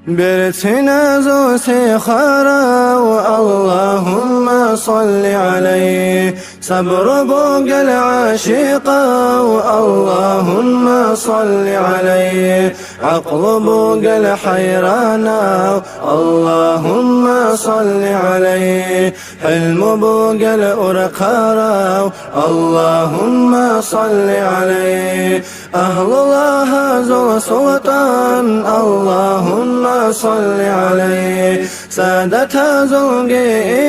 برتنا سخرا اللهم صل عليه صبر بوق العاشقا اللهم صل عليه عقل بوق الحيرانا اللهم صل عليه حلم بوق الأرقارا اللهم صل عليه أهل الله ذو سلطان اللهم صل عليه سادة ذو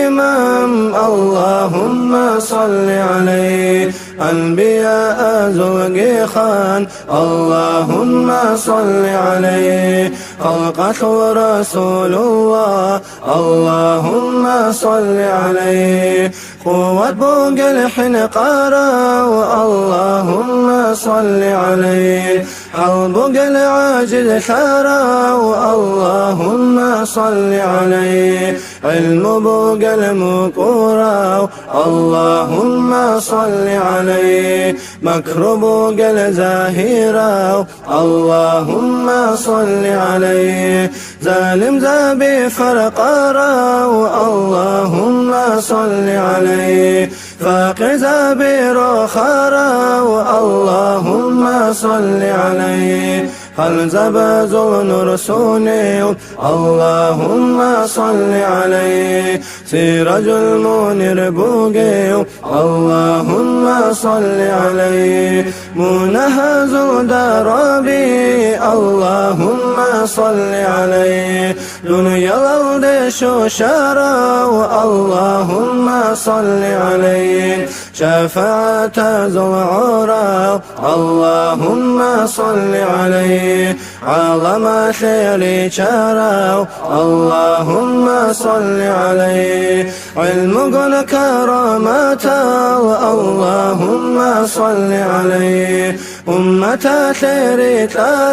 إمام اللهم صل عليه أنبياء ذو خان اللهم صل عليه خلقته رسول الله اللهم صل عليه قوة بوق الحنقارة اللهم صل عليه حلبوق العاجز ثارا اللهم صل عليه علم بوق المقورا اللهم صل عليه مكر بوق الزاهرا اللهم صل عليه ظالم ذابي فرقارا اللهم صل عليه فاقر ذابي رخارا اللهم صل عليه هل زبز نرسوني اللهم صل عليه سراج المنير بوقي اللهم صل عليه منهز دربي اللهم صل عليه دنيا الأرض شوشرا اللهم صل عليه شفاعة ذو العرى اللهم صل عليه عظم شريكا اللهم صل عليه علم قل كرامة اللهم صل عليه أمة شريكا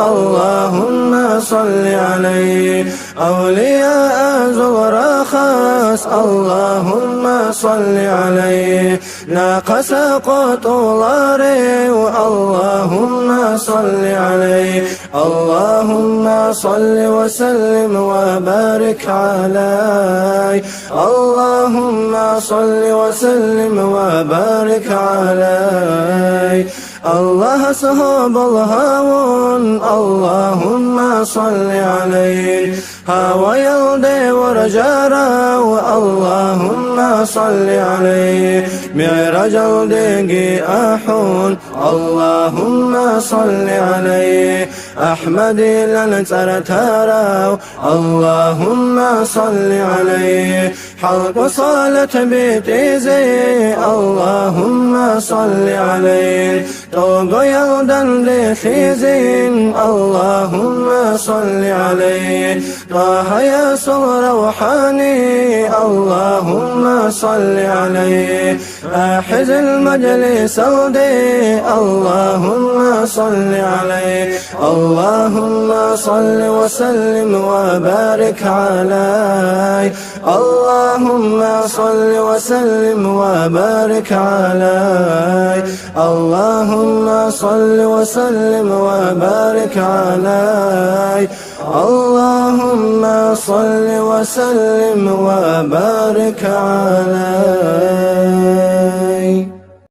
اللهم صل عليه أولياء ذو رخص اللهم صل عليه ناقص قطلاري اللهم صل عليه اللهم صل وسلم وبارك عليه اللهم صل وسلم وبارك عليه الله صهب الهون اللهم صل عليه هوى يلدي ورجارا اللهم صل عليه معراج الدقي أحون اللهم صل عليه أحمد لن ترتارا اللهم صل عليه حلق صالة بيتيزي اللهم صل عليه توب يلدن لخيزين اللهم صل عليه طه ياسر روحاني اللهم صل عليه أحز المجلس ودي اللهم صل عليه اللهم صل وسلم وبارك عليه اللهم صل وسلم وبارك عليه اللهم صل وسلم وبارك عليه اللهم صل وسلم وبارك عليه.